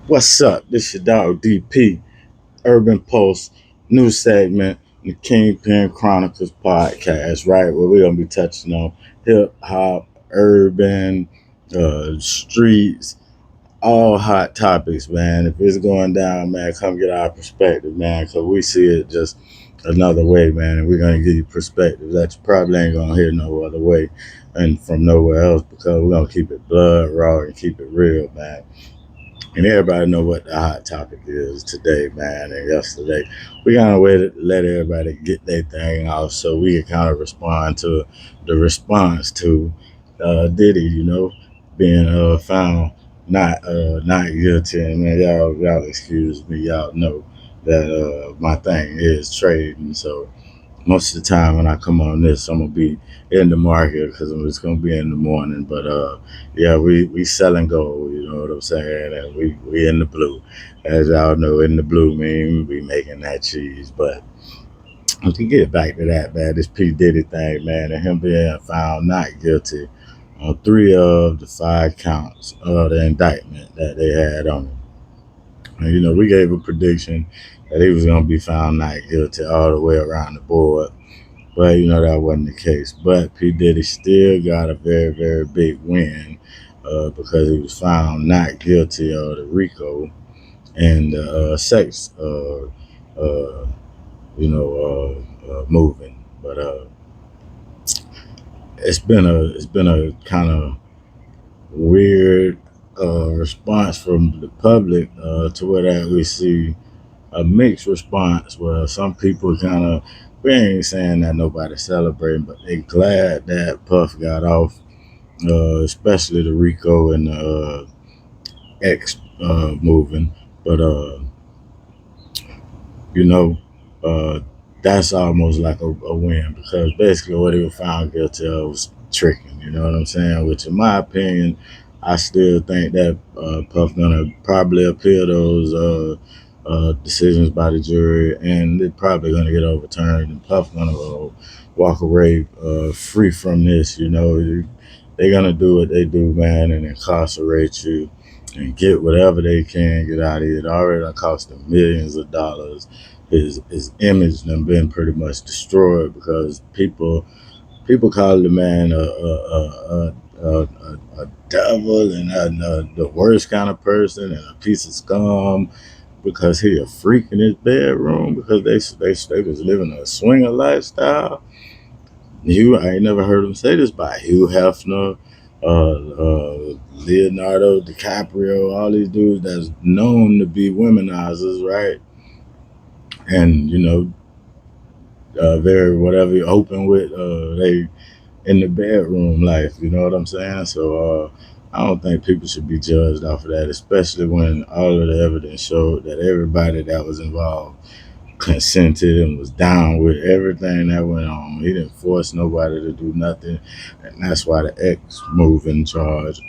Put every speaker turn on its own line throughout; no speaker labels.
What's up? This your dog DP, Urban Pulse, new segment, the Kingpin Chronicles podcast, right? Where we're gonna be touching on hip hop, urban, streets, all hot topics, man. If it's going down, man, come get our perspective, man, because we see it just another way, man, and we're gonna give you perspective that you probably ain't gonna hear no other way and from nowhere else because we're gonna keep it blood raw and keep it real, man. And everybody know what the hot topic is today, man, and yesterday. We kind of waited to let everybody get their thing off so we can kind of respond to the response to Diddy, being found not guilty. And man, y'all excuse me, y'all know that my thing is trading, so most of the time when I come on this, I'm gonna be in the market because it's gonna be in the morning. But yeah, we selling gold. You know what I'm saying? And we in the blue, as y'all know. In the blue mean we making that cheese. But to get back to that, man, this P Diddy thing, man, and him being found not guilty on 3 of the 5 counts of the indictment that they had on him. And, we gave a prediction that he was gonna be found not guilty all the way around the board, but that wasn't the case. But P Diddy still got a very, very big win because he was found not guilty of the RICO and sex, uh, moving. But it's been a kind of weird response from the public to where that we see a mixed response where some people kind of, we ain't saying that nobody's celebrating, but they glad that Puff got off, especially the Rico and the X moving. But you know, uh, that's almost like a win because basically what he was found guilty of was tricking. You know what I'm saying? Which, in my opinion, I still think that Puff gonna probably appeal those decisions by the jury, and they're probably gonna get overturned. And Puff gonna walk away free from this. They're gonna do what they do, man, and incarcerate you and get whatever they can get out of it. It already done cost them millions of dollars. His image done been pretty much destroyed because people call the man a devil and the worst kind of person and a piece of scum because he a freak in his bedroom because they was living a swinger lifestyle. I ain't never heard him say this by Hugh Hefner, Leonardo DiCaprio, all these dudes that's known to be womenizers, right? And very whatever you open with, they in the bedroom life. You know what I'm saying? So I don't think people should be judged off of that, especially when all of the evidence showed that everybody that was involved consented and was down with everything that went on. He didn't force nobody to do nothing, and that's why the ex moving charge.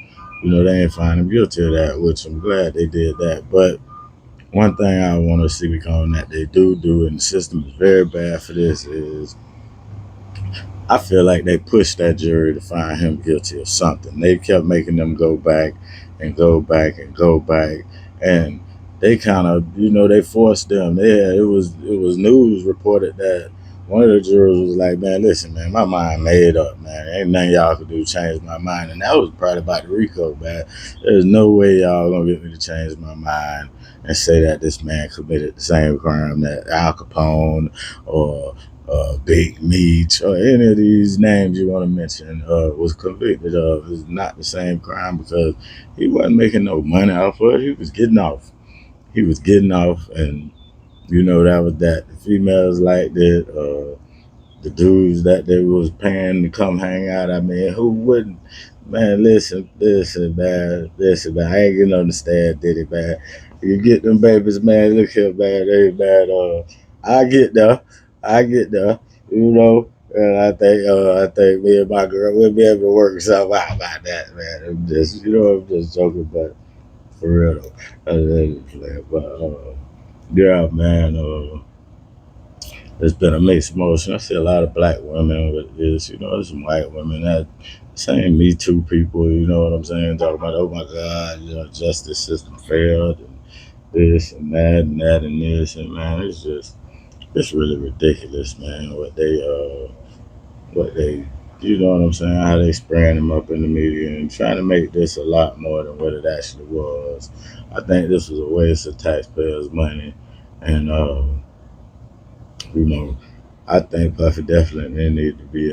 They ain't find him guilty of that, which I'm glad they did that. But one thing I want to see on that they do, and the system is very bad for this, is I feel like they pushed that jury to find him guilty of something. They kept making them go back and go back and go back, and they kind of, they forced them. Yeah, it was news reported that one of the jurors was like, "Man, listen, man, my mind made up, man. Ain't nothing y'all could do to change my mind." And that was probably about the RICO, man. There's no way y'all gonna get me to change my mind and say that this man committed the same crime that Al Capone or Big Meech, or any of these names you want to mention, was convicted of. Is not the same crime because he wasn't making no money off of it. He was getting off. He was getting off, and that was that. The females liked it. The dudes that they was paying to come hang out. I mean, who wouldn't? Man, listen, man, listen, man. I ain't gonna understand Diddy, man. You get them babies, man. Look here, man. They, man. I get there. I get there. And I think me and my girl we'll be able to work something out about that, man. I'm just joking, but for real though, but yeah, man. There's been a mixed emotion. I see a lot of black women with this, there's some white women that same Me Too people, you know what I'm saying, talking about, oh my God, justice system failed. this and that and this, and man, it's really ridiculous, man. What they, you know what I'm saying? How they spraying them up in the media and trying to make this a lot more than what it actually was. I think this was a waste of taxpayers' money, and you know, I think Puffy definitely need to be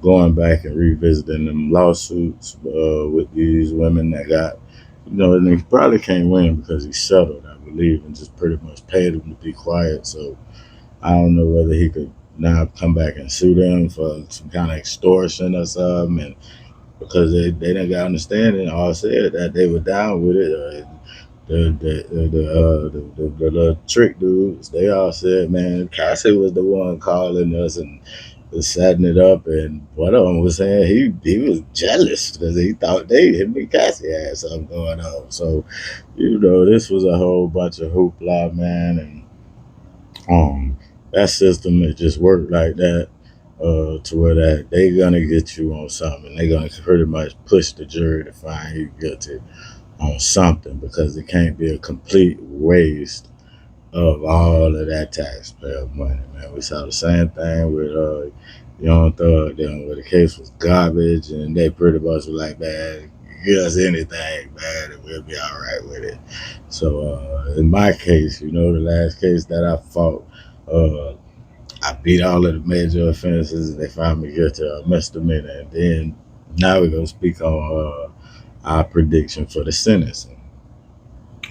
going back and revisiting them lawsuits with these women that got, and he probably can't win because he settled, I believe, and just pretty much paid them to be quiet. So I don't know whether he could now come back and sue them for some kind of extortion or something, and because they didn't got understanding, all said that they were down with it. The little trick dudes, they all said, man, Cassie was the one calling us and was setting it up, and one of them was saying he was jealous because he thought him and Cassie had something going on. So, this was a whole bunch of hoopla, man, and that system it just worked like that. To where that they gonna get you on something, they gonna pretty much push the jury to find you guilty on something because it can't be a complete waste of all of that taxpayer money, man. We saw the same thing with Young Thug, then where the case was garbage, and they pretty much were like, man, give us anything, man, and we'll be all right with it. So in my case, the last case that I fought, uh, I beat all of the major offenses, and they found me guilty of misdemeanor. And then now we're gonna speak on our prediction for the sentencing.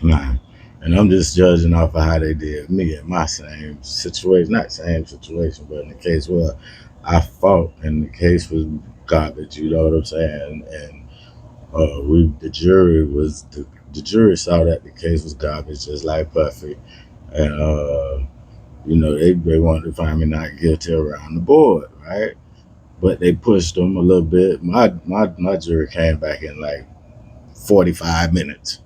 Nah. And I'm just judging off of how they did me in my same situation. Not same situation, but in the case where I fought and the case was garbage, you know what I'm saying? And the jury the jury saw that the case was garbage, just like Puffy. And they wanted to find me not guilty around the board, right? But they pushed them a little bit. My jury came back in like 45 minutes.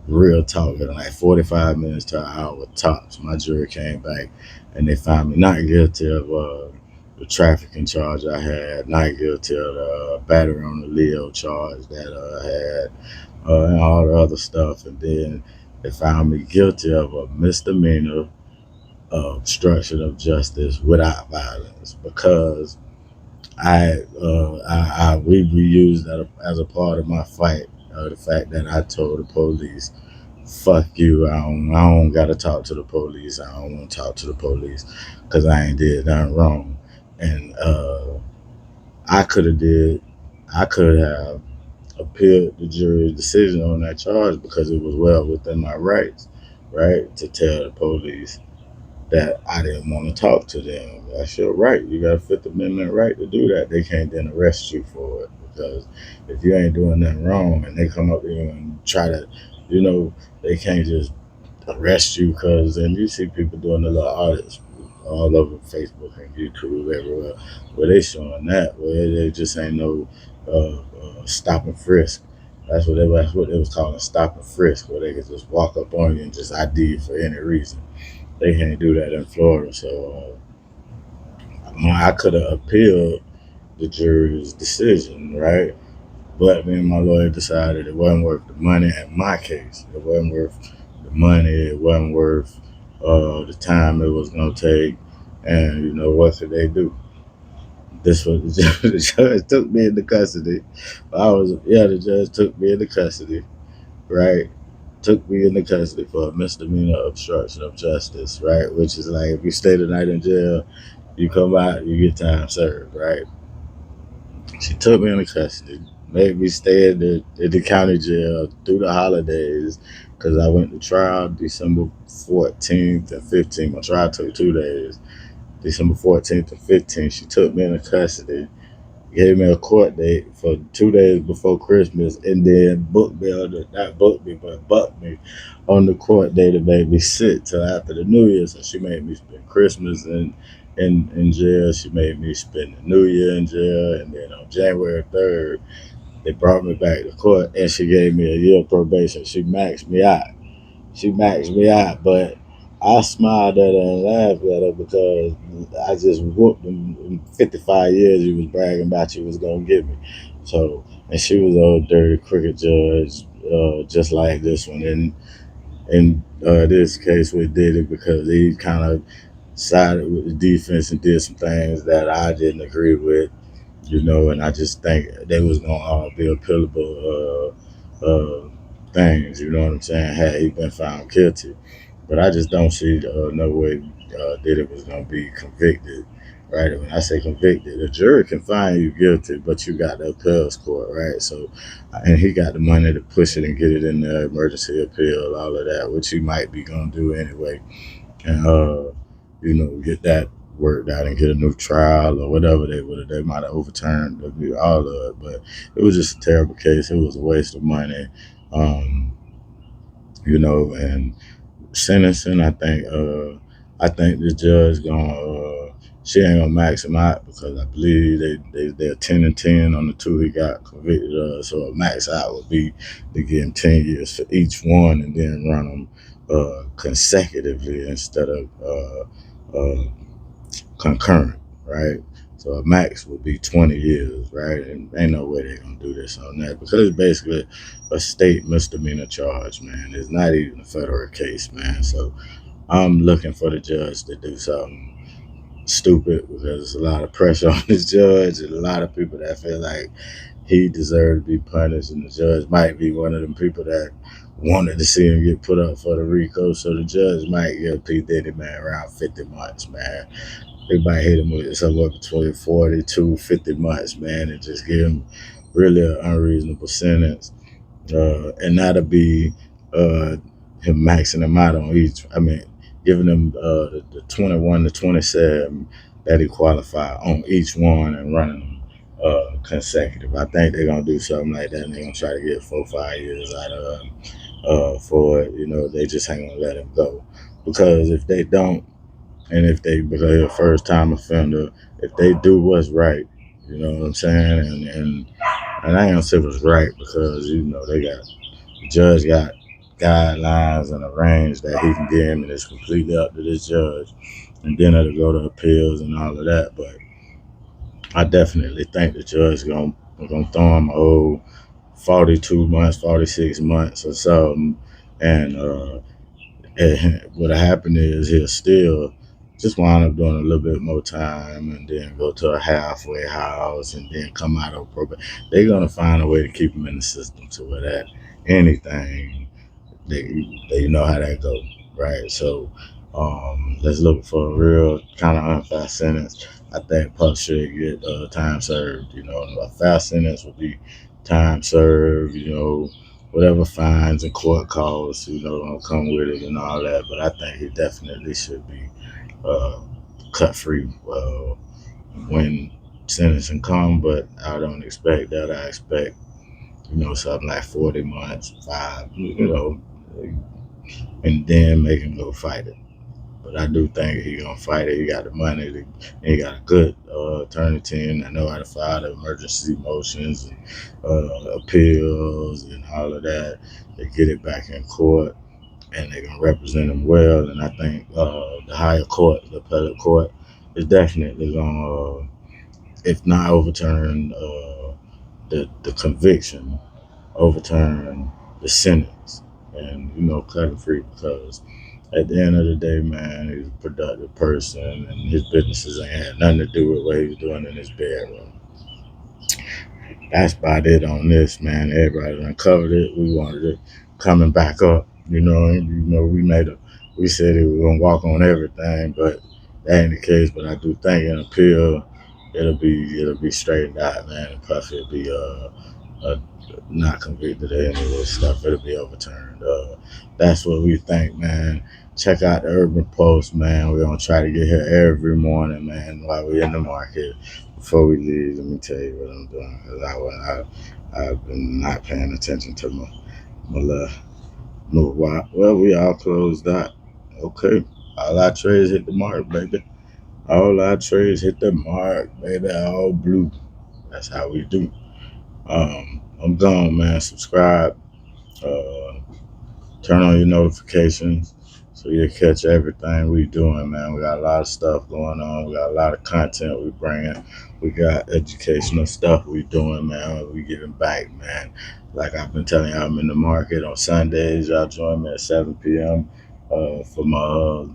Real talk, in like 45 minutes to an hour tops. My jury came back and they found me not guilty of the trafficking charge I had, not guilty of the battery on the Leo charge that I had, and all the other stuff. And then they found me guilty of a misdemeanor obstruction of justice without violence because we used that as a part of my fight. The fact that I told the police, "Fuck you! I don't gotta talk to the police. I don't want to talk to the police because I ain't did nothing wrong." And I could have did, I could have appealed the jury's decision on that charge because it was well within my rights, right, to tell the police that I didn't want to talk to them. That's your right. You got a Fifth Amendment right to do that. They can't then arrest you for it because if you ain't doing nothing wrong and they come up here and try to, you know, they can't just arrest you because, and you see people doing the little audits all over Facebook and YouTube everywhere where they showing that where they just ain't no stop and frisk. That's what they was calling stop and frisk, where they could just walk up on you and just ID you for any reason. They can't do that in Florida. So I could have appealed the jury's decision, right? But me and my lawyer decided it wasn't worth the money in my case. It wasn't worth the money. It wasn't worth the time it was going to take. And what could they do? This was the judge took me into custody. The judge took me into custody, right? Took me into custody for a misdemeanor obstruction of justice, right? Which is like if you stay the night in jail, you come out, you get time served, right? She took me into custody, made me stay in the county jail through the holidays because I went to trial December 14th and 15th. My trial took 2 days. December 14th and 15th, she took me into custody, gave me a court date for 2 days before Christmas, and then booked me on the not booked me, but bucked me on the court date and made me sit till after the New Year. So she made me spend Christmas in jail. She made me spend the New Year in jail, and then on January 3rd, they brought me back to court, and she gave me a year probation. She maxed me out. She maxed me out, but I smiled at her and laughed at her because I just whooped them in 55 years you was bragging about you was going to give me. So, and she was an old dirty cricket judge, just like this one. And in this case with Diddy because he kind of sided with the defense and did some things that I didn't agree with, and I just think they was gonna all be appealable things, you know what I'm saying, had he been found guilty. But I just don't see no way Diddy was gonna be convicted. Right? When I say convicted, the jury can find you guilty, but you got the appeals court, right? So, and he got the money to push it and get it in the emergency appeal, all of that, which he might be gonna do anyway, and get that worked out and get a new trial or whatever they might have overturned all of it. But it was just a terrible case. It was a waste of money, um, and sentencing. I think the judge gonna she ain't gonna max him out because I believe they're 10 and 10 on the two he got convicted of. So a max out would be to give him 10 years for each one and then run them consecutively instead of concurrent, right? So a max would be 20 years, right? And ain't no way they're gonna do this on that because it's basically a state misdemeanor charge, man. It's not even a federal case, man. So I'm looking for the judge to do something stupid because there's a lot of pressure on this judge and a lot of people that feel like he deserved to be punished, and the judge might be one of them people that wanted to see him get put up for the RICO. So the judge might give P. Diddy, man, around 50 months, man. They might hit him with somewhere between 40 to 50 months, man, and just give him really an unreasonable sentence. And that'll be uh, him maxing them out on each. I mean, giving them the 21 to 27 that he qualified on each one and running them consecutive. I think they're gonna do something like that, and they're gonna try to get 4 or 5 years out of him for it. They just ain't gonna let him go because if they don't, and if they because they're a first time offender, if they do what's right, you know what I'm saying, and I ain't gonna say what's right because they got the judge got guidelines and a range that he can give him, and it's completely up to this judge. And then it'll go to appeals and all of that. But I definitely think the judge gonna throw him a whole 42 months, 46 months or something. And what'll happen is he'll still just wind up doing a little bit more time and then go to a halfway house and then come out of probation. They're gonna find a way to keep him in the system to where that anything they know how that go, right? So let's look for a real kind of unfair sentence. I think Puff should get time served. A fair sentence would be time served. Whatever fines and court costs, don't come with it and all that. But I think he definitely should be uh, cut free when sentencing come. But I don't expect that. I expect something like 40 months, five, and then make him go fight it. But I do think he gonna fight it. He got the money. He got a good attorney team that know how to file the emergency motions and appeals and all of that. They get it back in court, and they gonna represent him well. And I think the higher court, the appellate court, is definitely gonna, if not overturn the conviction, overturn the sentence, and cut him free because at the end of the day, man, he's a productive person, and his businesses ain't had nothing to do with what he was doing in his bedroom. That's about it on this, man. Everybody uncovered it. We wanted it coming back up, and we said he was gonna walk on everything, but that ain't the case. But I do think in appeal, it'll be straightened out, man. And Puff will be not convicted of any of this stuff. It'll be overturned. That's what we think, man. Check out the Urban Post, man. We're gonna try to get here every morning, man, while we're in the market. Before we leave, let me tell you what I'm doing because I've been not paying attention to my little move. Well, we all closed out. Okay, all our trades hit the mark, baby. All our trades hit the mark, baby. All blue. That's how we do. I'm gone, man. Subscribe. Uh, Turn on your notifications So you catch everything we doing, man. We got a lot of stuff going on. We got a lot of content we bringing. We got educational stuff we doing, man. We giving back, man. Like I've been telling y'all, I'm in the market on Sundays. Y'all join me at 7 p.m. For my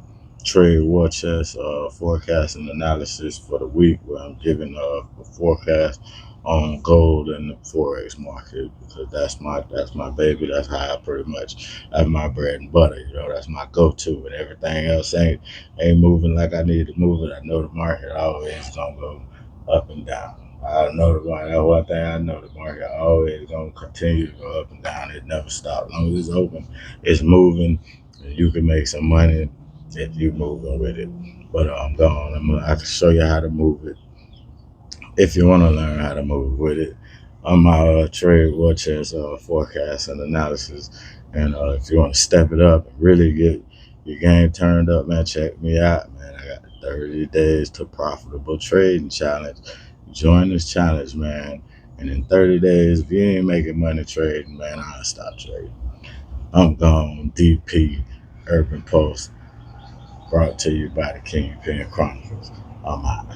trade war chest forecast and analysis for the week, where I'm giving a forecast on gold and the forex market, because that's my baby. That's how I pretty much have my bread and butter. That's my go-to. And everything else ain't moving like I need to move it. I know the market always gonna go up and down. I know the market. That's one thing I know. The market always gonna continue to go up and down. It never stops. As long as it's open, it's moving, and you can make some money if you moving with it. But I'm gone. I can show you how to move it if you want to learn how to move with it on my trade war chest forecast and analysis. And if you want to step it up and really get your game turned up, man, check me out, man. I got the 30 days to profitable trading challenge. Join this challenge, man. And in 30 days, if you ain't making money trading, man, I'll stop trading. I'm gone. DP Urban Post, brought to you by the Kingpin Chronicles. I'm out.